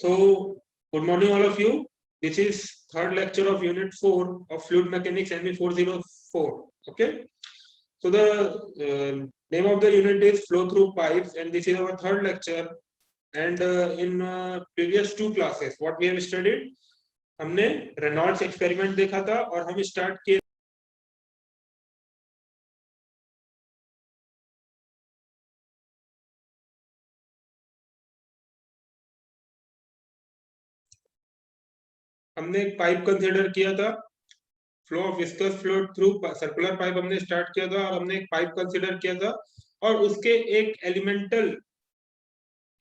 So, good morning, all of you. This is third lecture of Unit 4 of Fluid Mechanics ME 404. Okay. So the name of the unit is Flow Through Pipes, and this is our third lecture. And in previous two classes, what we have studied, हमने Reynolds experiment देखा था और हम start किए हमने एक pipe consider किया था, flow of viscous fluid through circular pipe हमने स्टार्ट किया था और हमने एक पाइप कंसीडर किया था और उसके एक एलिमेंटल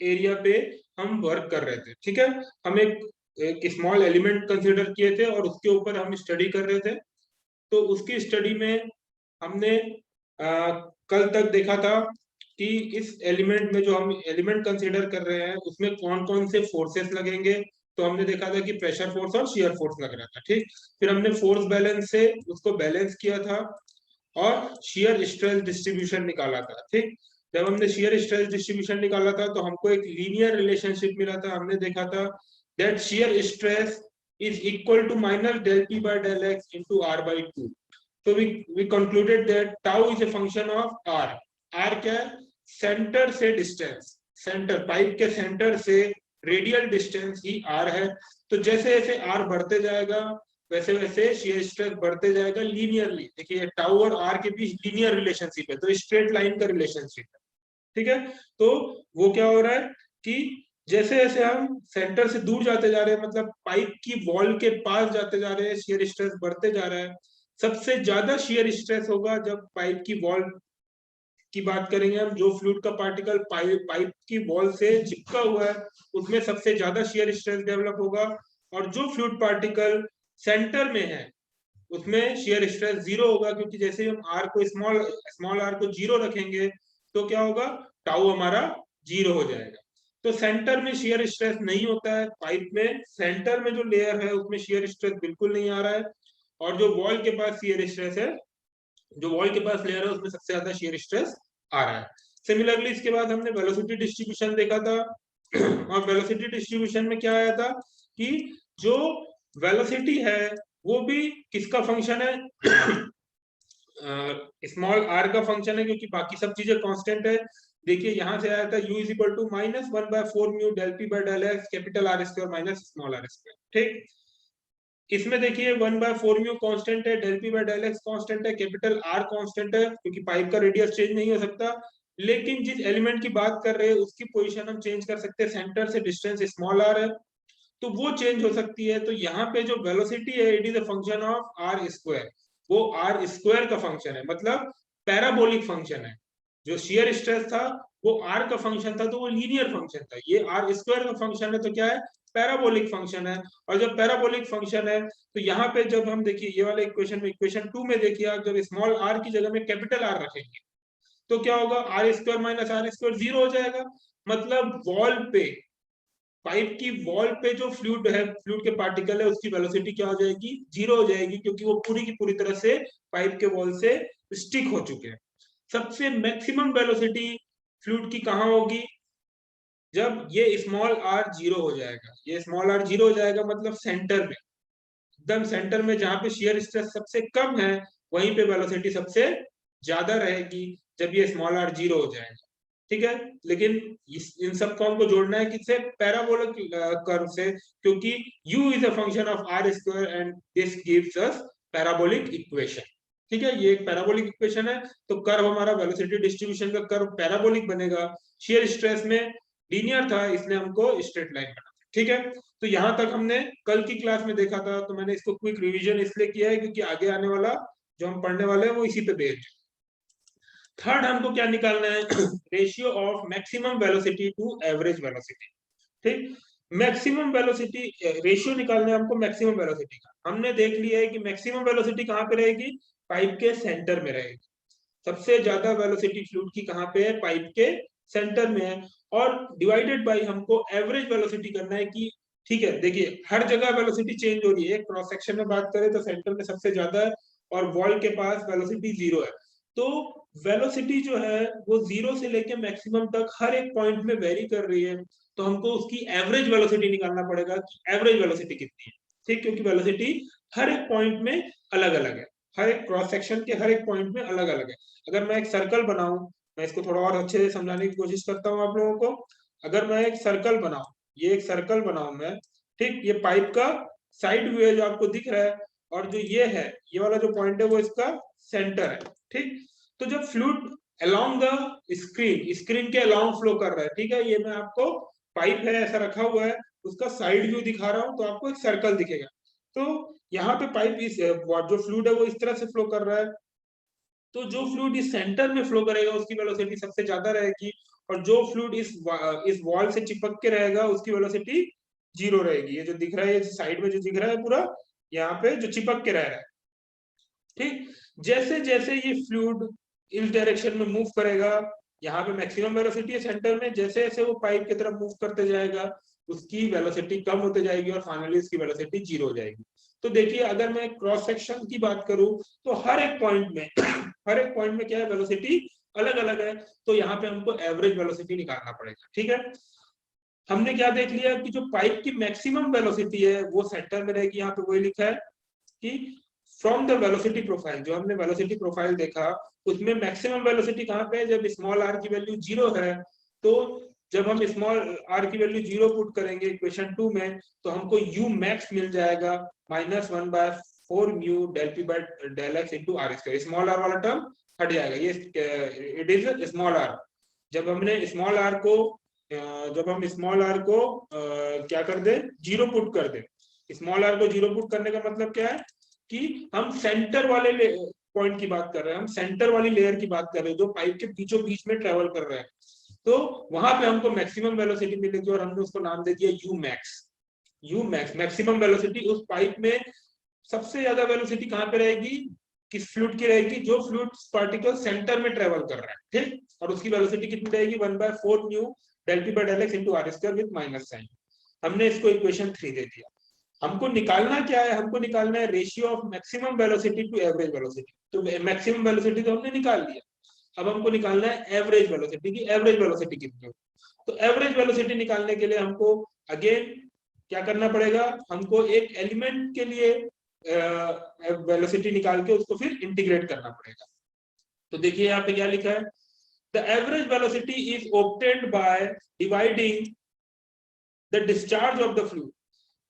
एरिया पे हम वर्क कर रहे थे। ठीक है, हम एक स्मॉल एलिमेंट कंसीडर किए थे और उसके ऊपर हम स्टडी कर रहे थे। तो उसकी स्टडी में हमने कल तक देखा था कि इस एलिमेंट में जो हम एलिमेंट कंसीडर कर रहे हैं उसमें कौन कौन से फोर्सेस लगेंगे। तो हमने देखा था कि प्रेशर फोर्स और शियर फोर्स लग रहा था। ठीक, फिर हमने फोर्स बैलेंस से उसको बैलेंस किया था और शियर स्ट्रेस डिस्ट्रीब्यूशन निकाला था। ठीक, जब हमने शियर स्ट्रेस डिस्ट्रीब्यूशन निकाला था तो हमको एक लीनियर रिलेशनशिप मिला था। हमने देखा था that shear stress is equal to minus del p by del x into r by 2. So we concluded that tau is a function of r. r क्या है? सेंटर से डिस्टेंस, सेंटर पाइप के centre से radial distance ही r है। तो जैसे जैसे r बढ़ते जाएगा वैसे वैसे शियर स्ट्रेस बढ़ते जाएगा लीनियरली। देखिए टाउ और r के बीच लीनियर रिलेशनशिप है, तो स्ट्रेट लाइन का रिलेशनशिप है। ठीक है, तो वो क्या हो रहा है कि जैसे जैसे हम सेंटर से दूर जाते जा रहे हैं, मतलब पाइप की वॉल के पास जाते जा रहे हैं, शियर स्ट्रेस बढ़ते जा रहा है। सबसे ज्यादा शियर स्ट्रेस होगा जब पाइप की वॉल की बात करेंगे हम, जो फ्लूइड का पार्टिकल पाइप की वॉल से चिपका हुआ है उसमें सबसे ज्यादा शियर स्ट्रेस डेवलप होगा। और जो फ्लूइड पार्टिकल सेंटर में है उसमें शियर स्ट्रेस जीरो होगा, क्योंकि जैसे हम आर को स्मॉल आर को जीरो रखेंगे तो क्या होगा, टाउ हमारा जीरो हो जाएगा। तो सेंटर में शियर स्ट्रेस नहीं होता है, पाइप में सेंटर में जो लेयर है उसमें शियर स्ट्रेस बिल्कुल नहीं आ रहा है, और जो वॉल के पास शियर स्ट्रेस है, जो वॉल के पास लेयर है उसमें सबसे ज्यादा शियर स्ट्रेस आ रहा है। सिमिलरली इसके बाद हमने वेलोसिटी डिस्ट्रीब्यूशन देखा था और वेलोसिटी डिस्ट्रीब्यूशन में क्या आया था कि जो वेलोसिटी है वो भी किसका फंक्शन है, स्मॉल आर का फंक्शन है, क्योंकि बाकी सब चीजें कांस्टेंट है। देखिए यहां से आया था u is equal to minus 1/4 mu del P by del X capital are square minus small R square. ठीक, इसमें देखिए 1/4 म्यू कांस्टेंट है, del P by del X constant है, कैपिटल आर कांस्टेंट है, क्योंकि पाइप का रेडियस चेंज नहीं हो सकता। लेकिन जिस एलिमेंट की बात कर रहे हैं उसकी पोजीशन हम चेंज कर सकते हैं, सेंटर से डिस्टेंस स्मॉल आर है तो वो चेंज हो सकती है। तो यहाँ पे जो वेलोसिटी है it is a function of R square, वो आर स्क्वायर का फंक्शन है, मतलब पैराबोलिक फंक्शन है। जो शियर स्ट्रेस था वो आर का फंक्शन था तो वो लीनियर फंक्शन था, ये आर स्क्वायर का फंक्शन है तो क्या है, पैराबोलिक फंक्शन है। और जब पैराबोलिक फंक्शन है तो यहाँ पे जब हम देखिए ये वाले इक्वेशन में, इक्वेशन 2 में देखिए आप, जब स्मॉल आर की जगह में कैपिटल आर रखेंगे तो क्या होगा, R square minus R square zero हो जाएगा। मतलब वॉल पे, पाइप की वॉल पे जो फ्लूइड है, फ्लूइड के पार्टिकल है, उसकी वेलोसिटी क्या हो जाएगी, जीरो हो जाएगी, क्योंकि वो पूरी की पूरी तरह से पाइप के वॉल से स्टिक हो चुके हैं। सबसे मैक्सिमम वेलोसिटी फ्लूइड की कहाँ होगी, जब ये स्मॉल आर जीरो हो जाएगा। ये स्मॉल आर जीरो हो जाएगा मतलब सेंटर में, एकदम सेंटर में जहां पे शियर स्ट्रेस सबसे कम है वहीं पे वेलोसिटी सबसे ज्यादा रहेगी जब ये स्मॉल आर जीरो हो जाएगा। ठीक है, लेकिन इन सब को हमको जोड़ना है किससे, पैराबोलिक कर्व से, क्योंकि u is a function of R square and this gives us parabolic equation. ठीक है, ये एक पैराबोलिक इक्वेशन है, तो कर्व हमारा वेलोसिटी डिस्ट्रीब्यूशन का कर्व पैराबोलिक बनेगा। शियर स्ट्रेस में लीनियर था इसलिए हमको स्ट्रेट लाइन बना। ठीक है, तो यहां तक हमने कल की क्लास में देखा था, तो मैंने इसको क्विक रिवीजन इसलिए किया है क्योंकि आगे आने वाला जो हम पढ़ने वाले हैं वो इसी पे बेस्ड है। थर्ड हमको क्या निकालना है, ratio of maximum velocity to average velocity. ठीक, मैक्सिमम वेलोसिटी रेशियो निकालना है हमको मैक्सिमम वेलोसिटी का। हमने देख लिया है कि मैक्सिमम वेलोसिटी कहाँ पे रहेगी, पाइप के सेंटर में रहेगी। सबसे ज्यादा वेलोसिटी फ्लूइड की कहाँ पे है, पाइप के सेंटर में है। और डिवाइडेड बाय हमको एवरेज वेलोसिटी करना है कि ठीक है, देखिए हर जगह वेलोसिटी चेंज हो रही है। क्रॉस सेक्शन में बात करें तो सेंटर में सबसे ज्यादा है और वॉल के पास वेलोसिटी जीरो है, तो वेलोसिटी जो है वो 0 से लेके मैक्सिमम तक हर एक पॉइंट में वेरी कर रही है, तो हमको उसकी एवरेज वेलोसिटी निकालना पड़ेगा कि एवरेज वेलोसिटी कितनी है। ठीक, क्योंकि वेलोसिटी हर एक पॉइंट में अलग अलग है, हर एक क्रॉस सेक्शन के हर एक पॉइंट में अलग अलग है। अगर मैं एक सर्कल बनाऊं, मैं इसको थोड़ा और अच्छे से समझाने की कोशिश करता हूँ आप लोगों को। अगर मैं एक सर्कल बनाऊं, ये एक सर्कल बनाऊं मैं, ठीक, ये पाइप का साइड व्यू है जो आपको दिख रहा है, और जो ये है, ये वाला जो पॉइंट है वो इसका सेंटर है। ठीक, तो जब फ्लूइड अलोंग द स्क्रीन के अलोंग फ्लो कर रहा है, ठीक है, ये मैं आपको पाइप है ऐसा रखा हुआ है, उसका साइड व्यू दिखा रहा हूं, तो आपको एक सर्कल दिखेगा। तो यहाँ पे पाइप इस जो फ्लूइड है वो इस तरह से फ्लो कर रहा है, तो जो फ्लूइड इस सेंटर में फ्लो करेगा उसकी वेलोसिटी सबसे ज्यादा रहेगी, और जो फ्लूइड इस वॉल से चिपक के रहेगा उसकी वेलोसिटी 0 रहेगी। ये जो दिख रहा है, ये साइड में जो दिख रहा है पूरा, यहाँ पे जो चिपक के रह रहा है। ठीक, जैसे जैसे ये फ्लूइड इस डायरेक्शन में मूव करेगा, यहाँ पे मैक्सिमम वेलोसिटी है सेंटर में, जैसे जैसे वो पाइप की तरफ मूव करते जाएगा उसकी वेलोसिटी कम होते जाएगी और फाइनली इसकी वेलोसिटी 0 हो जाएगी। तो देखिए, अगर मैं क्रॉस सेक्शन की बात करूं तो हर एक पॉइंट में हर एक पॉइंट में क्या है, वेलोसिटी अलग अलग है, तो यहाँ पे हमको एवरेज वेलोसिटी निकालना पड़ेगा। ठीक है, हमने क्या देख लिया कि जो पाइप की मैक्सिमम वेलोसिटी है वो सेंटर में रहेगी, यहाँ पे वही लिखा है कि फ्रॉम द वेलोसिटी प्रोफाइल, जो हमने वेलोसिटी प्रोफाइल देखा उसमें मैक्सिमम वेलोसिटी कहाँ पे है, जब स्मॉल आर की वैल्यू 0 है। तो जब हम स्मॉल आर की वैल्यू 0 पुट करेंगे इक्वेशन 2 में, तो हमको यू मैक्स मिल जाएगा -1/4 mu del P by del x into are square. Small R वाला टर्म हट जाएगा, ये इट इज स्मॉल आर। जब हमने स्मॉल आर को जब हम स्मॉल आर को क्या कर दे, 0 पुट कर दे, स्मॉल आर को 0 पुट करने का मतलब क्या है कि हम सेंटर वाले पॉइंट की बात कर रहे हैं, हम सेंटर वाली लेयर की बात कर रहे हैं जो पाइप के बीचों बीच में ट्रेवल कर रहे हैं। तो वहां पे हमको मैक्सिमम वेलोसिटी मिलेगी और हमने उसको नाम दे दिया you max. You max maximum velocity उस पाइप में सबसे ज्यादा वेलोसिटी कहां पे रहेगी, किस फ्लूइड की रहेगी, जो फ्लूइड पार्टिकल सेंटर में ट्रेवल कर रहा है। ठीक, और उसकी वेलोसिटी कितनी रहेगी, 1/4 mu del P by del x into are square with minus sign. हमने इसको इक्वेशन 3 दे दिया। हमको निकालना क्या है, हमको निकालना है ratio of maximum velocity to average velocity. तो मैक्सिमम वेलोसिटी तो हमने निकाल लिया, अब हमको निकालना है एवरेज वेलोसिटी की एवरेज वेलोसिटी कितनी है। तो एवरेज वेलोसिटी निकालने के लिए हमको अगेन क्या करना पड़ेगा, हमको एक एलिमेंट के लिए वेलोसिटी निकाल के उसको फिर इंटीग्रेट करना पड़ेगा। तो देखिए यहाँ पे क्या लिखा है, the average velocity is obtained by dividing the discharge of the fluid.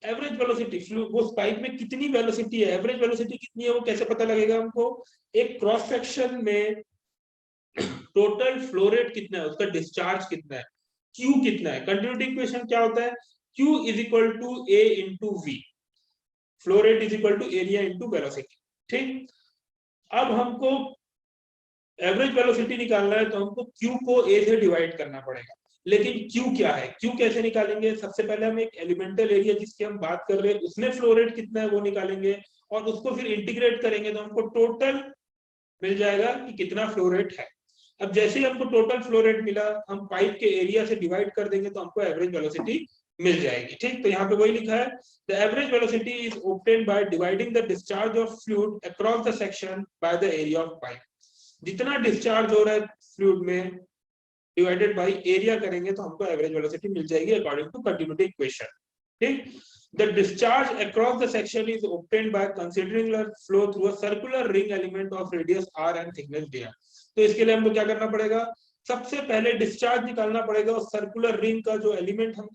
Average velocity वो पाइप में कितनी वेलोसिटी है, एवरेज वेलोसिटी कितनी है वो कैसे पता लगेगा हमको, एक क्रॉस सेक्शन में टोटल फ्लो रेट कितना है, उसका डिस्चार्ज कितना है, क्यू कितना है। कंटिन्यूटी इक्वेशन क्या होता है, Q is equal to A into V, flow rate is equal to area into velocity. ठीक, अब हमको एवरेज वेलोसिटी निकालना है तो हमको क्यू को ए से डिवाइड करना पड़ेगा। लेकिन क्यू क्या है, क्यू कैसे निकालेंगे, सबसे पहले हम एक एलिमेंटल एरिया जिसकी हम बात कर रहे हैं उसमें फ्लो रेट कितना है वो निकालेंगे, और उसको फिर इंटीग्रेट करेंगे तो हमको टोटल मिल जाएगा कि कितना फ्लो रेट है। अब जैसे ही हमको टोटल फ्लो रेट मिला, हम पाइप के एरिया से डिवाइड कर देंगे तो हमको एवरेज वेलोसिटी मिल जाएगी। ठीक, तो यहाँ पे वही लिखा है, the average velocity is obtained by dividing the discharge of fluid across the section by the area of pipe. जितना डिस्चार्ज हो रहा है फ्लूइड में डिवाइडेड बाय एरिया करेंगे तो हमको एवरेज वेलोसिटी मिल जाएगी अकॉर्डिंग टू कंटिन्यूटी इक्वेशन। ठीक, the discharge across the section is obtained by considering the flow through a circular ring element of radius r and thickness dr। तो इसके लिए हमको क्या करना पड़ेगा, सबसे पहले डिस्चार्ज निकालना पड़ेगा और सर्कुलर रिंग का जो एलिमेंट हम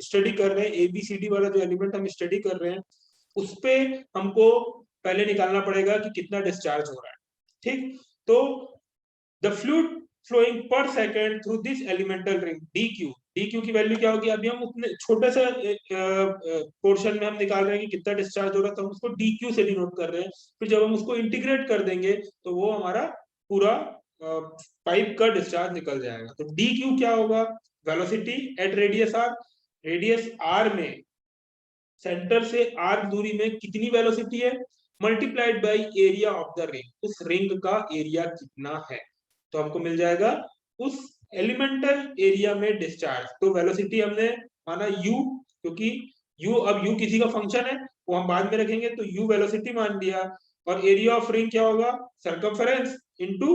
स्टडी कर रहे हैं, एबीसीडी वाला जो एलिमेंट हम स्टडी कर रहे हैं उस पे हमको पहले निकालना पड़ेगा कि कितना डिस्चार्ज हो रहा है। ठीक, तो the fluid flowing per second through this elemental ring dq की वैल्यू क्या होगी, अभी हम उतने छोटे से पोर्शन में हम निकाल रहे हैं कि कितना डिस्चार्ज हो रहा है तो हम उसको dq से डिनोट कर रहे हैं। फिर जब हम उसको इंटीग्रेट कर देंगे तो वो हमारा पूरा पाइप का डिस्चार्ज निकल जाएगा। तो dq क्या होगा, वेलोसिटी एट रेडियस r में सेंटर से r दूरी में कितनी वेलोसिटी है, multiplied by area of the ring, उस रिंग का एरिया कितना है, तो हमको मिल जाएगा उस एलिमेंटल एरिया में डिस्चार्ज। तो वेलोसिटी हमने माना u, क्योंकि u अब u किसी का फंक्शन है वो हम बाद में रखेंगे, तो u वेलोसिटी मान लिया, और एरिया ऑफ रिंग क्या होगा, circumference into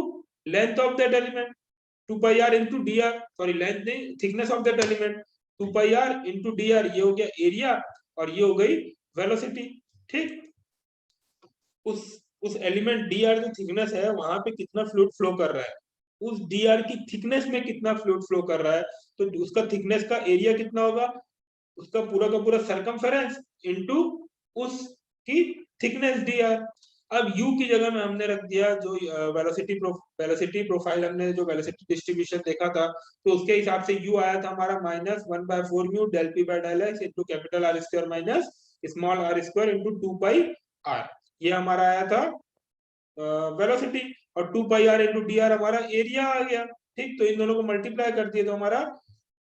length of that element 2 pi r into d r, sorry length नहीं, thickness of that element 2 pi r into d r, ये हो गया एरिया और ये हो गई वेलोसिटी। ठीक, उस एलिमेंट डी आर जो थिकनेस है वहां पे कितना फ्लूइड फ्लो कर रहा है, उस डी आर की थिकनेस में कितना फ्लूइड फ्लो कर रहा है, तो उसका थिकनेस का एरिया कितना होगा, उसका पूरा का पूरा सरकमफेरेंस इनटू उसकी थिकनेस डी आर। अब u की जगह में हमने रख दिया जो वेलोसिटी प्रोफाइल, हमने जो वेलोसिटी डिस्ट्रीब्यूशन देखा था, तो उसके हिसाब से u आया था हमारा -1/4 mu del p by del x into capital R square minus small r square into 2 pi r, ये हमारा आया था वेलोसिटी, और 2 pi r into D R हमारा एरिया आ गया। ठीक, तो इन दोनों को मल्टीप्लाई कर दिए तो हमारा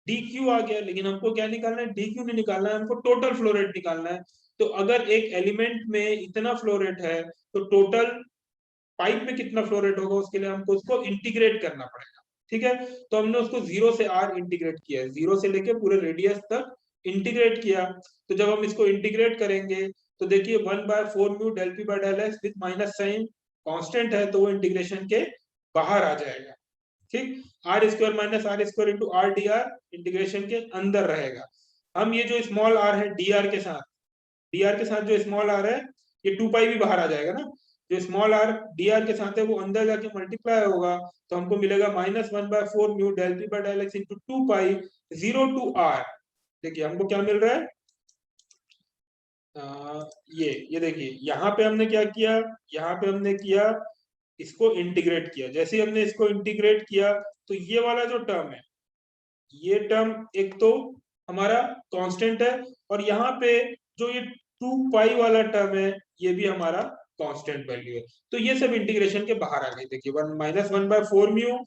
dq आ गया। लेकिन हमको क्या निकालना है, dq नहीं निकालना है, हमको टोटल फ्लो रेट निकालना है। तो अगर एक एलिमेंट में इतना फ्लो रेट है तो टोटल पाइप में कितना फ्लो रेट होगा, उसके लिए हमको उसको इंटीग्रेट करना पड़ेगा। ठीक है, तो हमने उसको 0 से r इंटीग्रेट किया है, 0 से लेके पूरे रेडियस तक इंटीग्रेट किया। तो जब हम इसको इंटीग्रेट करेंगे तो देखिए 1/4 mu del p by del x with minus sign constant है, तो वो इंटीग्रेशन के बाहर आ जाएगा। ठीक, R square minus R square into R D R integration के अंदर रहेगा। हम ये जो स्मॉल आर है डी आर के साथ जो स्मॉल आर है, ये 2 पाई भी बाहर आ जाएगा ना, जो स्मॉल आर डी आर के साथ है वो अंदर जाके मल्टीप्लाई होगा, तो हमको मिलेगा -1/4 mu del P by del x into 2 pi 0 to R. देखिए हमको क्या मिल रहा है, ये देखिए यहाँ पे हमने क्या किया, यहाँ पे हमने किया इसको इंटीग्रेट किया। जैसे हमने इसको इंटीग्रेट किया तो ये वाला जो टर्म है, ये टर्म एक तो हमारा कांस्टेंट है, और यहाँ पे जो ये 2 पाई वाला टर्म है ये भी हमारा कांस्टेंट वैल्यू है। तो ये सब इंटीग्रेशन के बाहर आ गए। देखिए -1/4 mu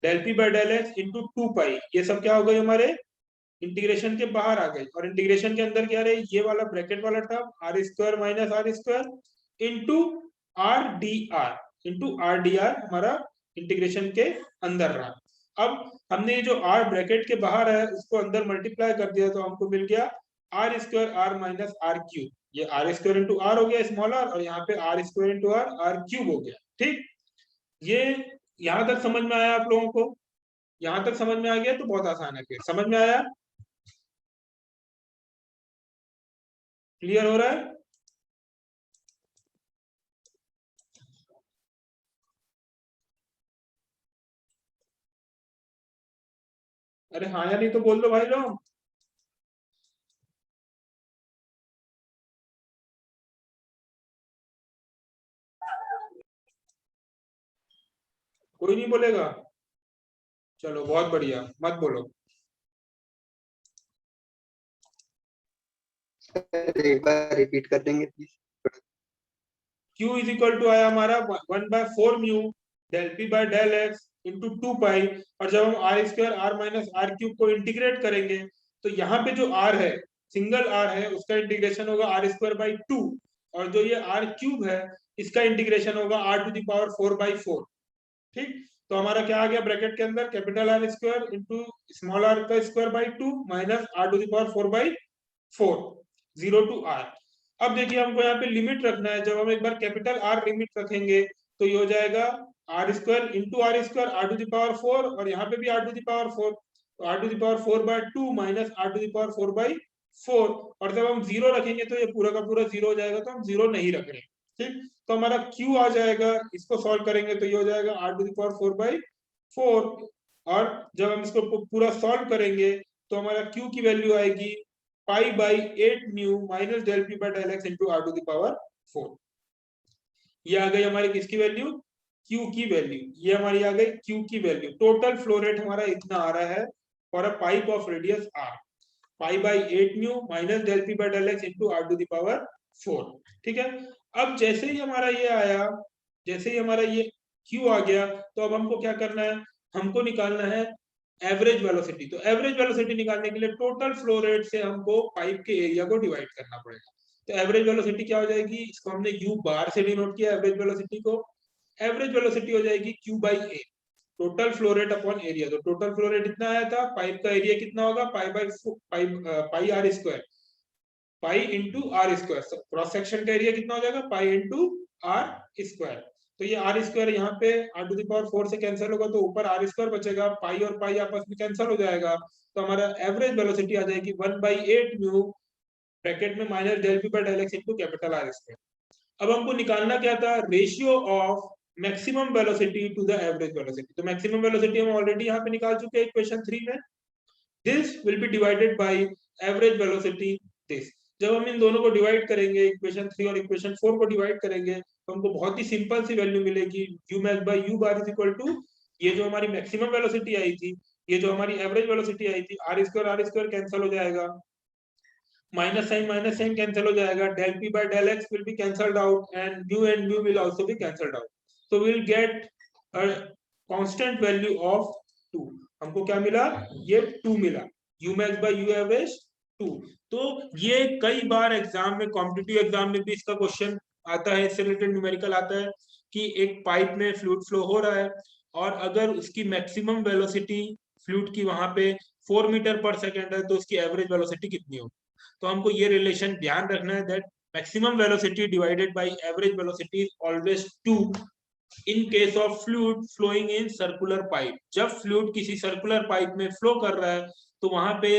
del P by del x into 2 pi, ये सब क्या हो गए हमारे इंटीग्रेशन के बाहर आ गए। और इंटीग्रेशन के अंदर क्या रहे, ये वाला ब्रैकेट वाला term R square minus R square into R D R हमारा इंटीग्रेशन के अंदर रहा। अब हमने ये जो आर ब्रैकेट के बाहर है उसको अंदर मल्टीप्लाई कर दिया, तो हमको मिल गया R square R minus R cube, ये आर स्क्वायर इंटू आर हो गया स्मॉल आर, और यहाँ पे R square into R cube हो गया। ठीक, ये यहाँ तक समझ में आया आप लोगों को? यहाँ तक समझ में आ गया तो बहुत आसान है, फिर समझ में आया, क्लियर हो रहा है? अरे हाँ या नहीं तो बोल दो भाई लोग। कोई नहीं बोलेगा, चलो बहुत बढ़िया, मत बोलो। एक बार रिपीट कर देंगे please. Q is equal to आया हमारा 1/4 mu del P by del x into 2 pi, और जब हम R square R minus R cube को इंटीग्रेट करेंगे तो यहाँ पे जो r है, सिंगल r है, उसका इंटीग्रेशन होगा आर स्क्वायर बाई 2, और जो ये आर क्यूब है इसका इंटीग्रेशन होगा r टू द पावर 4/4। ठीक, तो हमारा क्या आ गया ब्रैकेट के अंदर, capital are square into small r का square by 2 minus r to the power 4/4, 0 to r। अब देखिए हमको यहाँ पे लिमिट रखना है, जब हम एक बार कैपिटल आर लिमिट रखेंगे तो ये हो जाएगा R square into are square R to the power 4, और यहाँ पे भी आर टू द पावर 4, तो R to the power 4/2 minus R to the power 4/4, और जब हम 0 रखेंगे तो ये पूरा का पूरा 0 हो जाएगा, तो हम 0 नहीं रख रहे। ठीक, तो हमारा Q आ जाएगा, इसको सॉल्व करेंगे तो ये हो जाएगा आर टू द पावर 4/4, और जब हम इसको पूरा सॉल्व करेंगे तो हमारा Q की वैल्यू आएगी pi by 8 mu minus del P by del x into R to the power 4। ये आ गई हमारी किसकी वैल्यू, Q की वैल्यू, ये हमारी आ गई Q की वैल्यू। टोटल फ्लो रेट हमारा इतना आ रहा है for a pipe of radius r, pi by 8 mu minus del P by del x into R to the power 4। ठीक है, अब जैसे ही हमारा ये आया, जैसे ही हमारा ये Q आ गया, तो अब हमको क्या करना है, हमको निकालना है एवरेज वेलोसिटी। तो एवरेज वेलोसिटी निकालने के लिए टोटल फ्लो रेट से हमको पाइप के एरिया को डिवाइड करना पड़ेगा। तो एवरेज वेलोसिटी क्या हो जाएगी, इसको हमने u बार से डिनोट किया एवरेज वेलोसिटी को, एवरेज वेलोसिटी हो जाएगी Q by A, total flow rate upon area. तो टोटल फ्लो रेट इतना आया था, पाइप का एरिया कितना होगा, pi r square, pi into are square, cross section का एरिया कितना हो जाएगा, पाई इंटू आर स्क्वायर। तो ये आर स्क्वायर यहाँ पे r⁴ से कैंसिल होगा तो ऊपर आर स्क्वायर बचेगा, पाई और पाई आपस में कैंसिल हो जाएगा, तो हमारा एवरेज वेलोसिटी आ जाएगी 1/8 म्यू ब्रैकेट में minus del P by del x into capital are square. अब हमको निकालना क्या था, ratio of maximum velocity to the average velocity. तो मैक्सिमम वेलोसिटी हम ऑलरेडी यहाँ पे निकाल चुके हैं इक्वेशन 3 में, this will be divided by average velocity this. जब हम इन दोनों को डिवाइड करेंगे, इक्वेशन 3 और इक्वेशन 4 को डिवाइड करेंगे, तो हमको बहुत ही सिंपल सी वैल्यू मिलेगी, u max by u bar is equal to ये जो हमारी मैक्सिमम वेलोसिटी आई थी, ये जो हमारी एवरेज वेलोसिटी आई थी, r स्क्वायर कैंसिल हो जाएगा, माइनस साइन कैंसिल हो जाएगा, del p by del x will be cancelled out and mu will also be cancelled out, so we will get a constant value of 2। हमको क्या मिला, ये 2 मिला, u max by u average 2। तो ये कई बार एग्जाम में, कॉम्पिटिटिव एग्जाम में भी इसका क्वेश्चन आता है, इससे रिलेटेड न्यूमेरिकल आता है कि एक पाइप में फ्लूइड फ्लो हो रहा है और अगर उसकी मैक्सिमम वेलोसिटी फ्लूइड की वहां पे 4 मीटर पर सेकेंड है तो उसकी एवरेज वेलोसिटी कितनी होगी। तो हमको ये रिलेशन ध्यान रखना है that maximum velocity divided by average velocity is always 2 in case of fluid flowing in circular pipe. जब फ्लूइड किसी सर्कुलर पाइप में फ्लो कर रहा है तो वहां पे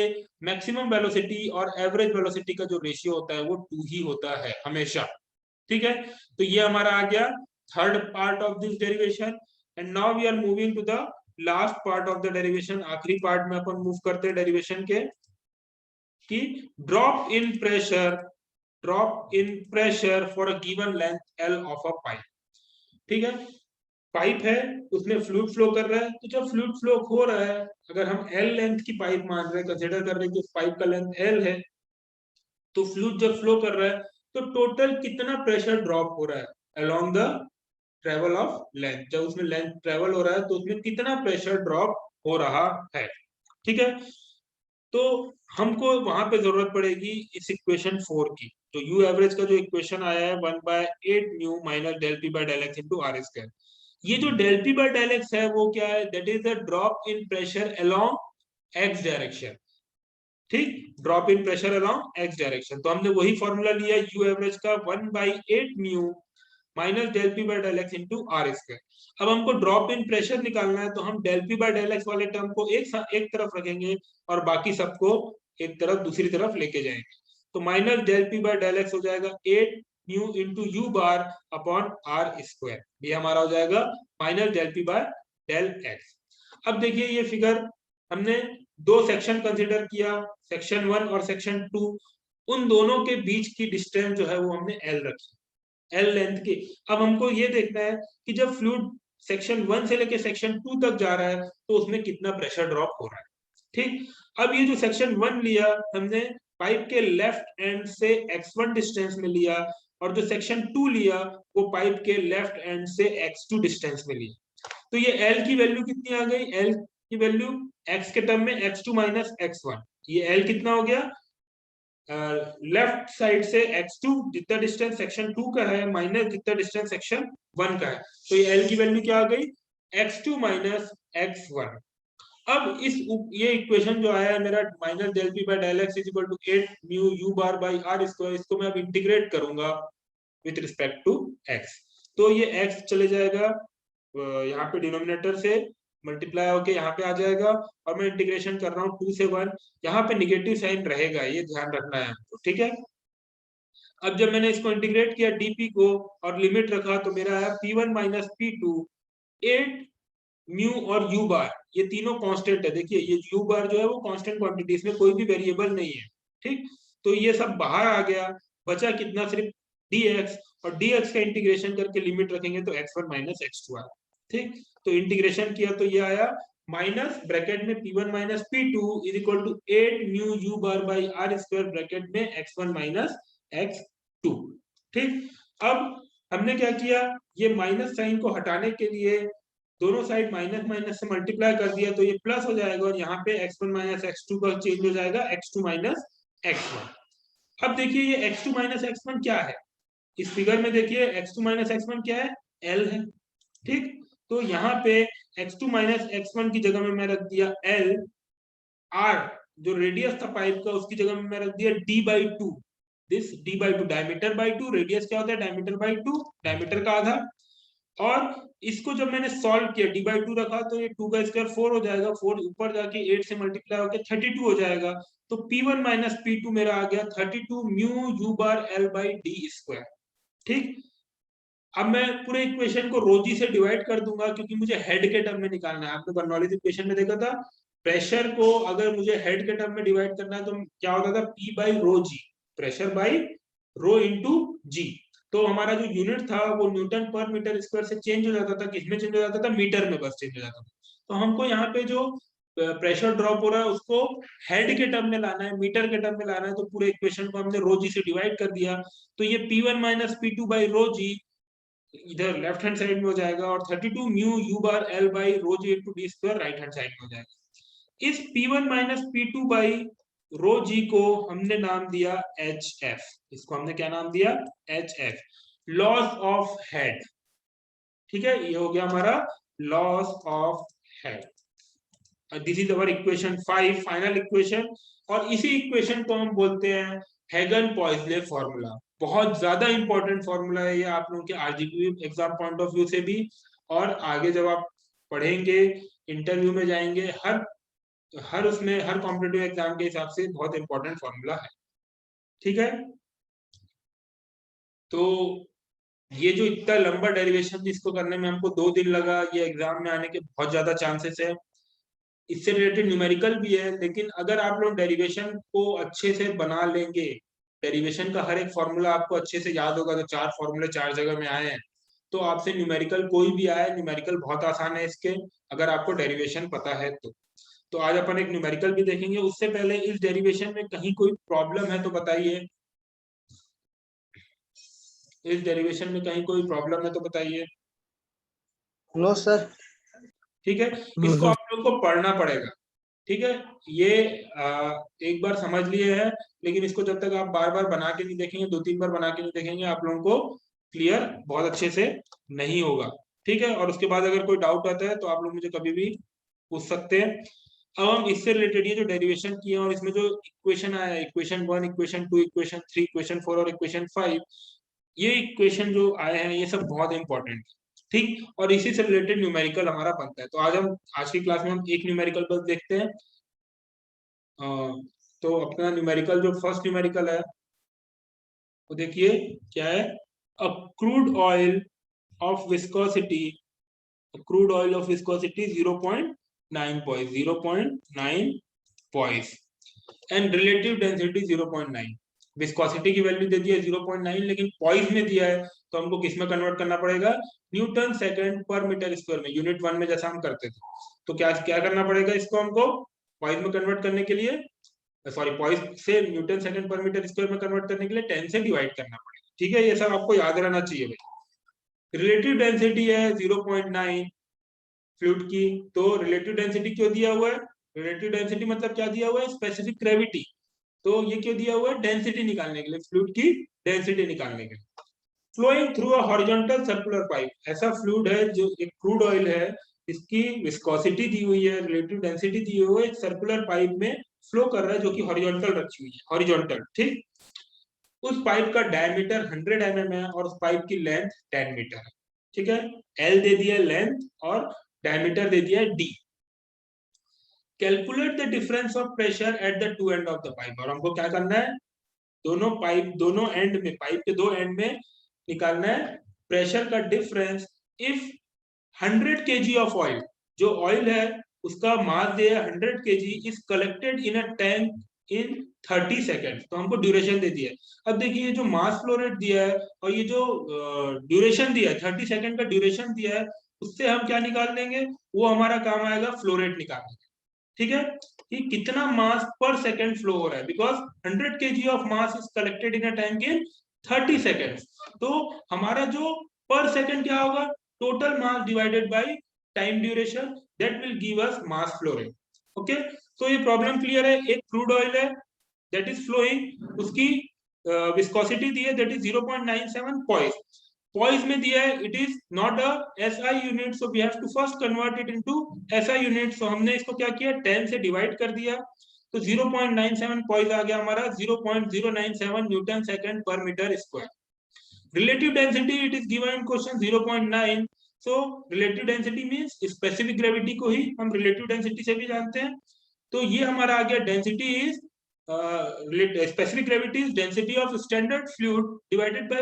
मैक्सिमम वेलोसिटी और एवरेज वेलोसिटी का जो रेशियो होता है वो 2 ही होता है हमेशा, ठीक है। तो ये हमारा आ गया third part of this derivation and now we are moving to the last part of the derivation. आखिरी पार्ट में अपन मूव करते हैं डेरिवेशन के, कि drop in pressure for a given length L of a pipe. ठीक है, pipe है उसमें फ्लूइड फ्लो कर रहा है, तो जब फ्लूइड फ्लो हो रहा है, अगर हम एल लेंथ की पाइप मान रहे हैं, कंसिडर कर रहे हैं कि उस पाइप का लेंथ एल है, तो फ्लूइड जब फ्लो कर रहा है तो टोटल कितना प्रेशर ड्रॉप हो रहा है along the travel of length. जब उसमें लेंथ ट्रेवल हो रहा है तो उसमें कितना प्रेशर ड्रॉप हो रहा है, ठीक है। तो हमको वहां पे जरूरत पड़ेगी इस इक्वेशन 4 की। तो यू एवरेज का जो इक्वेशन आया है 1/8 mu minus del P by del x into r square. ये जो del P by del x है वो क्या है, that is the drop in pressure along x direction. ठीक, drop in pressure along x direction. तो हमने वही फॉर्मूला लिया यू एवरेज का 1/8 mu minus del P by del x into are square. अब हमको ड्रॉप इन प्रेशर निकालना है, तो हम del P by del x वाले टर्म को एक तरफ रखेंगे और बाकी सबको एक तरफ दूसरी तरफ लेके जाएंगे। तो minus del P by del X हो जाएगा 8 mu into U bar upon R square, ये हमारा हो जाएगा minus del P by del X. अब देखिए ये फिगर हमने दो सेक्शन कंसिडर किया, सेक्शन 1 और सेक्शन 2, उन दोनों के बीच की डिस्टेंस जो है वो हमने एल रखी, एल लेंथ की। अब हमको ये देखना है कि जब फ्लूइड सेक्शन 1 से लेके सेक्शन 2 तक जा रहा है तो उसमें कितना प्रेशर ड्रॉप हो रहा है। ठीक, अब ये जो सेक्शन 1 लिया हमने पाइप के लेफ्ट एंड से x1 डिस्टेंस में लिया, और जो सेक्शन 2 लिया वो पाइप के लेफ्ट एंड से x2 डिस्टेंस में लिया। तो ये L की वैल्यू कितनी आ गई, L की वैल्यू x के टर्म में x2 माइनस x1, ये L कितना हो गया, लेफ्ट साइड से x2 जितना डिस्टेंस सेक्शन 2 का है माइनस जितना डिस्टेंस सेक्शन 1 का है, तो ये L की वैल्यू क्या आ गई, x2 माइनस x1। अब ये इक्वेशन जो आया है मेरा minus del P by del X is equal to 8 mu U bar by R square, इसको मैं अब इंटीग्रेट करूंगा विथ रिस्पेक्ट टू x। तो ये x चले जाएगा यहाँ पे डिनोमिनेटर से मल्टीप्लाई होके यहाँ पे आ जाएगा, और मैं इंटीग्रेशन कर रहा हूँ 2 से 1, यहाँ पे निगेटिव साइन रहेगा, ये ध्यान रखना है हमको, ठीक है। अब जब मैंने इसको इंटीग्रेट किया dp को और लिमिट रखा तो मेरा है p1 माइनस p2 8 म्यू और u बार, ये तीनों कांस्टेंट है। देखिए ये u बार जो है वो कांस्टेंट क्वांटिटी, इसमें कोई भी वेरिएबल नहीं है, ठीक। तो ये सब बाहर आ गया, बचा कितना, सिर्फ dx, और dx का इंटीग्रेशन करके लिमिट रखेंगे तो x1 माइनस x2 आया, ठीक। तो इंटीग्रेशन किया तो ये आया माइनस ब्रैकेट में p1 minus p2 is equal to 8 mu u bar by r square bracket में x1 माइनस x2, ठीक। अब हमने क्या किया, ये माइनस साइन को हटाने के लिए दोनों साइड माइनस माइनस से मल्टीप्लाई कर दिया, तो ये प्लस हो जाएगा और यहाँ पे x1 माइनस x2 का चेंज हो जाएगा x2 माइनस x1। अब देखिए ये x2 माइनस x1 क्या है, इस फिगर में देखिए x2 माइनस x1 क्या है, L है, ठीक। तो यहाँ पे x2 माइनस x1 की जगह में मैं रख दिया L, R जो रेडियस था पाइप का उसकी जगह में मैं रख दिया d/2, this d/2, diameter by 2, radius क्या होता है, डायमीटर बाई 2, डायमीटर का आधा, और इसको जब मैंने सॉल्व किया d/2 रखा तो ये 2 का स्क्वायर 4 हो जाएगा, 4 ऊपर जाके 8 से मल्टीप्लाई होकर 32 हो जाएगा। तो P1 माइनस P2 मेरा आ गया 32 mu u bar L by D square. ठीक, अब मैं पूरे इक्वेशन को रो जी से डिवाइड कर दूंगा क्योंकि मुझे हेड के टर्म में निकालना है। आपने बर्नौलीज इक्वेशन में देखा था, प्रेशर को अगर मुझे हेड के टर्म में डिवाइड करना है तो क्या होता था, P by rho g, pressure by rho into g. तो हमारा जो यूनिट था वो न्यूटन पर मीटर स्क्वायर से चेंज हो जाता था, किसमें चेंज हो जाता था, मीटर में बस चेंज हो जाता था। तो हमको यहाँ पे जो प्रेशर ड्रॉप हो रहा है उसको हेड के टर्म में लाना है, मीटर के टर्म में लाना है। तो पूरे इक्वेशन को हमने रो जी से डिवाइड कर दिया। तो ये P1 minus P2 by rho जी इधर लेफ्ट हैंड साइड में हो जाएगा और 32 mu u bar L by rho G into D square right hand side में हो जाएगा। इस P1 minus P2 by rho जी को हमने नाम दिया HF। इसको हमने क्या नाम दिया, HF, लॉस ऑफ हेड। ठीक है, ये हो गया हमारा loss of head. This is our equation 5, final equation. और इसी इक्वेशन को हम बोलते हैं हैगन-पॉइसले फॉर्मूला। बहुत ज्यादा इंपॉर्टेंट फॉर्मूला है ये आप लोगों के RGP exam point of view से भी, और आगे जब आप पढ़ेंगे, इंटरव्यू में जाएंगे, हर उसमें, हर कॉम्पिटिटिव एग्जाम के हिसाब से बहुत इंपॉर्टेंट फॉर्मूला है। ठीक है, तो ये जो इतना लंबा डेरिवेशन जिसको करने में हमको 2 दिन लगा, ये एग्जाम में आने के बहुत ज्यादा चांसेस है। इससे रिलेटेड न्यूमेरिकल भी है, लेकिन अगर आप लोग डेरिवेशन को अच्छे से बना लेंगे, डेरिवेशन का हर एक फॉर्मूला आपको अच्छे से याद होगा, तो 4 फॉर्मूले 4 जगह में आए हैं, तो आपसे न्यूमेरिकल कोई भी आए, न्यूमेरिकल बहुत आसान है इसके, अगर आपको डेरिवेशन पता है तो। तो आज अपन एक न्यूमेरिकल भी देखेंगे। उससे पहले इस डेरिवेशन में कहीं कोई प्रॉब्लम है तो बताइए, इस डेरिवेशन में कहीं कोई प्रॉब्लम है तो बताइए। No sir. ठीक है, इसको आप लोगों को पढ़ना पड़ेगा। ठीक है, ये एक बार समझ लिए है, लेकिन इसको जब तक आप बार बार बना के नहीं देखेंगे, 2-3 बार बना के नहीं देखेंगे, आप लोगों को क्लियर बहुत अच्छे से नहीं होगा। ठीक है, और उसके बाद अगर कोई डाउट आता है तो आप लोग मुझे कभी भी पूछ सकते हैं। अब हम इससे रिलेटेड ये जो डेरिवेशन किए और इसमें जो इक्वेशन आया, इक्वेशन 1, इक्वेशन 2, इक्वेशन 3, इक्वेशन 4 और इक्वेशन 5, ये इक्वेशन जो आए हैं ये सब बहुत इंपॉर्टेंट है। ठीक, और इसी से रिलेटेड न्यूमेरिकल हमारा बनता है। तो आज की क्लास में हम एक न्यूमेरिकल बस देखते हैं। तो अपना न्यूमेरिकल जो फर्स्ट न्यूमेरिकल है वो देखिए क्या है, अ crude oil of viscosity, crude oil of viscosity 0.9 point, 0.9 point and relative density 0.9। Viscosity की वैल्यू दे दी है 0.9, लेकिन पॉइंट में दिया है तो हमको किस में कन्वर्ट करना पड़ेगा, Newton second per metre square में, यूनिट 1 में जैसा हम करते थे। तो क्या क्या करना पड़ेगा, इसको हमको पॉइंट में कन्वर्ट करने के लिए, सॉरी, पॉइंट से Newton second per metre square में कन्वर्ट करने के लिए 10 से डिवाइड करना पड़ेगा। ठीक है, ये सब आपको याद रहना चाहिए भाई। रिलेटिव डेंसिटी है 0.9 फ्लूइड की, तो रिलेटिव डेंसिटी क्यों दिया हुआ है, रिलेटिव डेंसिटी मतलब क्या दिया हुआ है, स्पेसिफिक ग्रेविटी। तो ये क्यों दिया हुआ है, डेंसिटी निकालने के लिए, फ्लूइड की डेंसिटी निकालने के लिए। Flowing through a horizontal circular pipe, ऐसा फ्लूइड है जो एक क्रूड ऑयल है, इसकी विस्कोसिटी दी हुई है, रिलेटिव डेंसिटी दी हुई है, एक सर्कुलर पाइप में फ्लो कर रहा है जो कि हॉरिजॉन्टल रखी हुई है, हॉरिजॉन्टल। ठीक, उस पाइप का डायमीटर 100 mm है और उस पाइप की लेंथ 10 मीटर है। ठीक है, L दे दिया लेंथ और डायमीटर दे दिया D। Calculate the difference of pressure at the two end of the pipe, और हमको क्या करना है, दोनों पाइप, दोनों एंड में, पाइप के 2 एंड में निकालना है प्रेशर का difference if 100 kg of oil, जो ऑयल है उसका मास दिया 100 kg is collected in a tank in 30 second. तो हमको ड्यूरेशन दे दिया है। अब देखिए ये जो मास फ्लो रेट दिया है और ये जो ड्यूरेशन दिया है, 30 सेकेंड का ड्यूरेशन दिया है, उससे हम क्या निकाल देंगे, वो हमारा काम आएगा फ्लो रेट निकालने। ठीक है, कि कितना मास पर सेकेंड फ्लो हो रहा है, because 100 kg of mass is collected in a tank in 30 seconds. तो हमारा जो पर सेकेंड क्या होगा, total mass divided by time duration, that will give us mass flow rate. Okay, तो ये प्रॉब्लम क्लियर है। एक क्रूड ऑयल है दैट इज फ्लोइंग, उसकी विस्कोसिटी दी है दैट इज 0.97 पॉइस, पॉइस में दिया है it is not a SI unit, so we have to first convert it into SI unit. So हमने इसको क्या किया, 10 से डिवाइड कर दिया, तो 0.97 पॉइस आ गया हमारा, 0.097 newton second per metre square. Relative density it is given in question 0.9, so relative density means specific gravity को ही हम रिलेटिव डेंसिटी से भी जानते हैं। तो ये हमारा आ गया density is specific gravity is density of standard fluid divided by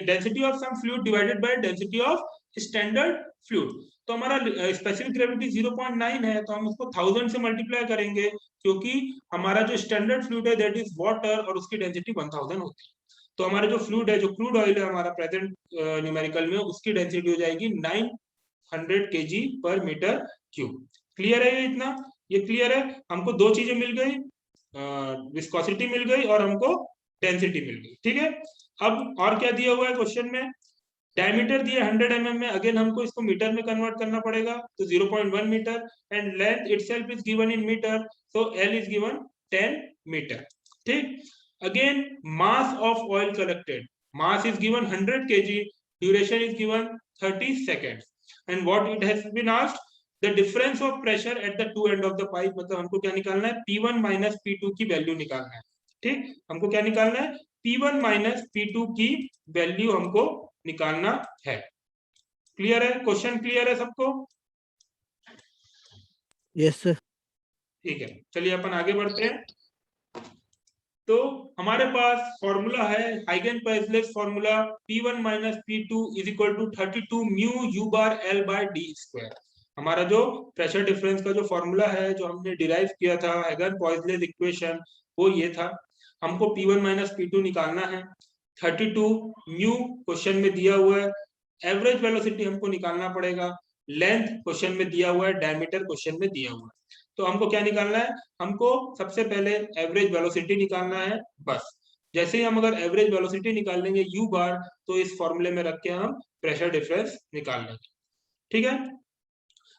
density of some fluid divided by density of standard fluid। तो हमारा स्पेसिफिक ग्रेविटी 0.9 है, तो हम उसको 1000 से मल्टीप्लाई करेंगे, क्योंकि हमारा जो स्टैंडर्ड फ्लूइड है दैट इज वाटर और उसकी डेंसिटी 1000 होती है। तो हमारा जो फ्लूइड है, जो क्रूड ऑयल है हमारा प्रेजेंट न्यूमेरिकल में, उसकी डेंसिटी हो जाएगी 900 kg पर मीटर क्यूब। क्लियर है ये इतना? ये क्लियर है? हमको दो चीजें मिल गई, विस्कोसिटी मिल गई और हमको डेंसिटी मिल गई। ठीक है, अब और क्या दिया हुआ है क्वेश्चन में? डायमीटर दिया 100 mm में, अगेन हमको इसको मीटर में कन्वर्ट करना पड़ेगा, तो 0.1 metre, and length itself is given in metre, so L is given 10 metre. ठीक, again mass of oil collected, mass is given 100 kg, duration is given 30 seconds, and what it has been asked, the difference of pressure at the two end of the pipe, मतलब हमको क्या निकालना है? P1 minus P2 की value निकालना है। ठीक, हमको क्या निकालना है? P1 माइनस P2 की वैल्यू हमको निकालना है। क्लियर है? क्वेश्चन क्लियर है सबको? Yes sir. ठीक है, चलिए अपन आगे बढ़ते हैं। तो हमारे पास फॉर्मूला है Hagen Poiseuille formula, P1 minus P2 is equal to 32 mu U bar L by D square. हमारा जो प्रेशर डिफरेंस का जो फॉर्मूला है, जो हमने डिराइव किया था हाइगन-पाइसलेस इक्वेशन, वो ये था। हमको P1 माइनस P2 निकालना है। 32 म्यू क्वेश्चन में दिया हुआ है, एवरेज वेलोसिटी हमको निकालना पड़ेगा, लेंथ क्वेश्चन में दिया हुआ है, डायमीटर क्वेश्चन में दिया हुआ है। तो हमको क्या निकालना है? हमको सबसे पहले एवरेज वेलोसिटी निकालना है, बस। जैसे ही हम अगर एवरेज वेलोसिटी निकाल लेंगे U बार, तो इस फॉर्मूले में रख के हम प्रेशर डिफरेंस निकाल लेंगे। ठीक है,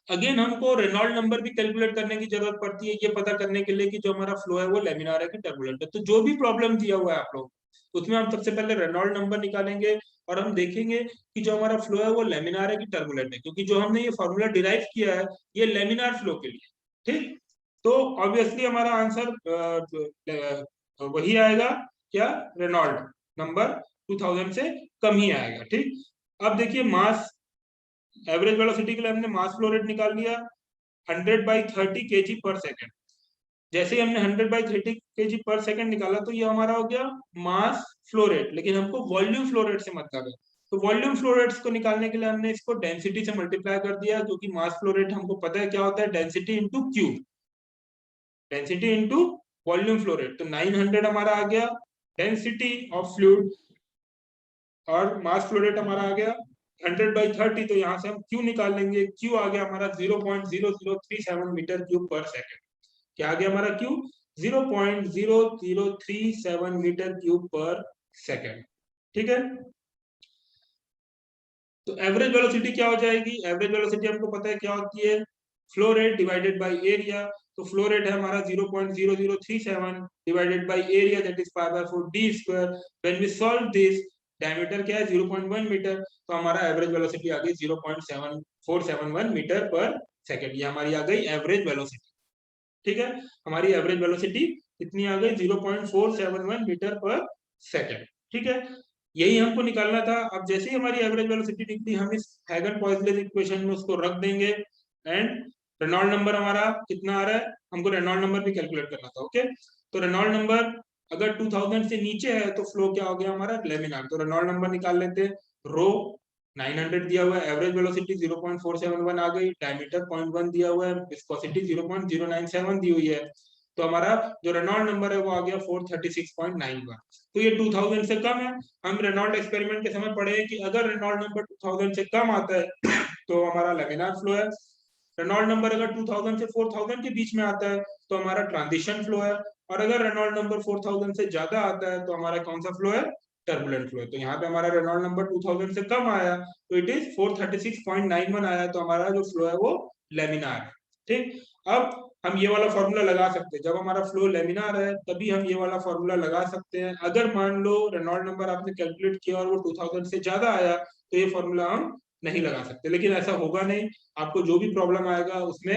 अगेन हमको रेनॉल्ड नंबर भी कैलकुलेट करने की जरूरत पड़ती है, ये पता करने के लिए कि जो हमारा फ्लो है वो लेमिनार है कि टर्बुलेंट है। तो जो भी प्रॉब्लम दिया हुआ है आप लोग, उसमें हम सबसे पहले रेनॉल्ड नंबर निकालेंगे और हम देखेंगे कि जो हमारा फ्लो है वो लेमिनार है कि टर्बुलेंट है, क्योंकि जो हमने ये फॉर्मूला डिराइव किया है ये लेमिनार फ्लो के लिए। ठीक, तो ऑब्वियसली हमारा आंसर वही आएगा, क्या? रेनॉल्ड नंबर 2000 से कम ही आएगा। ठीक, अब देखिए मास, एवरेज वेलोसिटी के लिए हमने मास फ्लो रेट निकाल लिया 100/30 kg पर सेकंड। जैसे ही हमने 100/30 kg पर सेकंड निकाला, तो ये हमारा हो गया मास फ्लो रेट, लेकिन हमको वॉल्यूम फ्लो रेट से मतलब है। तो वॉल्यूम फ्लो रेट्स को निकालने के लिए हमने इसको डेंसिटी से मल्टीप्लाई कर दिया, क्योंकि मास फ्लो रेट हमको पता है क्या होता है, density into Q, density into volume flow rate. तो 900 हमारा आ गया डेंसिटी ऑफ फ्लूइड, और मास फ्लो रेट हमारा आ गया 100/30। तो यहाँ से हम Q निकाल लेंगे, Q आ गया हमारा 0.0037 मीटर क्यूब पर सेकंड। क्या आ गया हमारा Q? 0.0037 मीटर क्यूब पर सेकंड। ठीक है, तो एवरेज वेलोसिटी क्या हो जाएगी? एवरेज वेलोसिटी हमको पता है क्या होती है, flow rate divided by area. तो फ्लो रेट है हमारा 0.0037 divided by area, that is π/4 d square. When we solve this, diameter क्या है? 0.1 मीटर, तो हमारा एवरेज वेलोसिटी आ गई 0.7471 मीटर पर सेकंड। ये हमारी आ गई एवरेज वेलोसिटी। ठीक है, हमारी एवरेज वेलोसिटी कितनी आ गई? 0.471 मीटर पर सेकंड। ठीक है, यही हमको निकालना था। अब जैसे ही हमारी एवरेज वेलोसिटी निकली, हम इस हाइगन-पाइसलेस इक्वेशन में उसको रख देंगे, एंड रेनॉल्ड नंबर हमारा कितना आ रहा है, हमको रेनॉल्ड नंबर भी कैलकुलेट करना था। ओके, तो रेनॉल्ड नंबर अगर 2000 से नीचे है तो फ्लो क्या हो गया हमारा? लेमिनार। तो रेनॉल्ड नंबर निकाल लेते हैं। रो 900 दिया हुआ है, एवरेज वेलोसिटी 0.471 आ गई, डायमीटर 0.1 दिया हुआ है, विस्कोसिटी 0.097 दी हुई है, तो हमारा जो रेनॉल्ड नंबर है वो आ गया 436.91। तो ये 2000 से कम है। हम रेनॉल्ड एक्सपेरिमेंट के समय पढ़े कि अगर रेनॉल्ड नंबर 2000 से कम आता है तो हमारा लेमिनार फ्लो है। रेनॉल्ड नंबर अगर 2000 से 4000 के बीच में आता है तो हमारा ट्रांजिशन फ्लो है, और अगर रेनॉल्ड नंबर 4000 से ज्यादा आता है तो हमारा कौन सा फ्लो है? टर्बुलेंट फ्लो है। तो यहाँ पे हमारा रेनॉल्ड नंबर 2000 से कम आया तो इट इज 436.91 आया, तो हमारा जो फ्लो है वो लेमिनार है। ठीक, अब हम ये वाला फॉर्मूला लगा सकते हैं, जब हमारा फ्लो लेमिनार है तभी हम ये वाला फॉर्मूला लगा सकते हैं। अगर मान लो रेनॉल्ड नंबर आपने कैलकुलेट किया और वो 2000 से ज्यादा आया तो ये फॉर्मूला हम नहीं लगा सकते, लेकिन ऐसा होगा नहीं। आपको जो भी प्रॉब्लम आएगा उसमें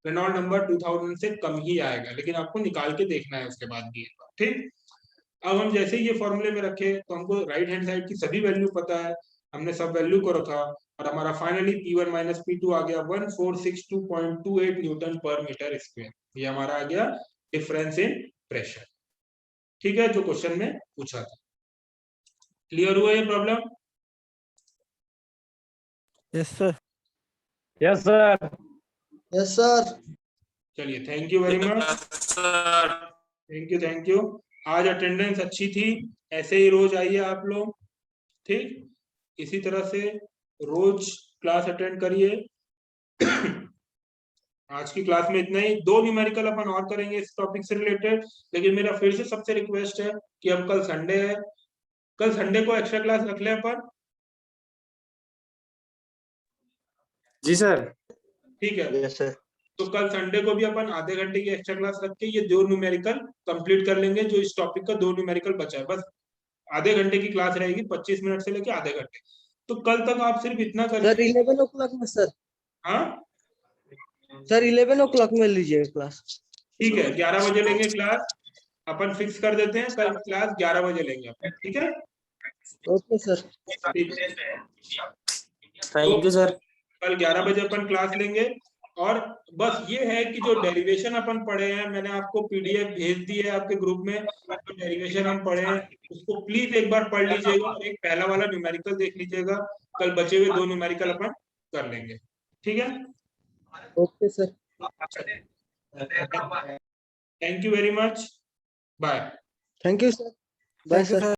रेनॉल्ड नंबर 2000 से कम ही आएगा, लेकिन आपको निकाल के देखना है उसके बाद भी। ठीक, अब हम जैसे ही ये फॉर्मूले में रखे तो हमको राइट हैंड साइड की सभी वैल्यू पता है, हमने सब वैल्यू को रखा, और हमारा फाइनली P1 माइनस P2 आ गया 1462.28 न्यूटन पर मीटर स्क्वायर। ये हमारा आ गया डिफरेंस इन प्रेशर। ठीक है, जो क्वेश्चन में पूछा था। क्लियर हुआ ये problem? Yes sir. Yes sir. Yes sir. चलिए, thank you very much sir. Thank you. आज अटेंडेंस अच्छी थी, ऐसे ही रोज आइए आप लोग, ठीक? इसी तरह से रोज क्लास अटेंड करिए। आज की क्लास में इतना ही। 2 न्यूमेरिकल अपन और करेंगे इस टॉपिक से रिलेटेड, लेकिन मेरा फिर से सबसे रिक्वेस्ट है कि अब कल संडे है, कल संडे को एक्स्ट्रा क्लास रख लें अपन। जी सर। ठीक है, यस सर। तो कल संडे को भी अपन आधे घंटे की एक्स्ट्रा क्लास रख के ये 2 न्यूमेरिकल कंप्लीट कर लेंगे। जो इस टॉपिक का 2 न्यूमेरिकल बचा है, बस आधे घंटे की क्लास रहेगी, 25 मिनट से लेके आधे घंटे। तो कल तक आप सिर्फ इतना सर करिए। 11 o'clock में सर। हाँ सर 11 o'clock में लीजिएगा क्लास। ठीक है, 11 बजे लेंगे क्लास। अपन फिक्स कर देते हैं, कल क्लास 11 बजे लेंगे अपन, ठीक है? Okay sir. ठीक। Thank you sir. कल 11 बजे अपन क्लास लेंगे। और बस ये है कि जो डेरिवेशन अपन पढ़े हैं, मैंने आपको पीडीएफ भेज दी है आपके ग्रुप में। जो डेरिवेशन हम पढ़े हैं उसको प्लीज एक बार पढ़ लीजिएगा और एक पहला वाला न्यूमेरिकल देख लीजिएगा। कल बचे हुए 2 न्यूमेरिकल अपन कर लेंगे, ठीक है? Okay sir. Thank you very much. Bye. Thank you sir. Bye sir.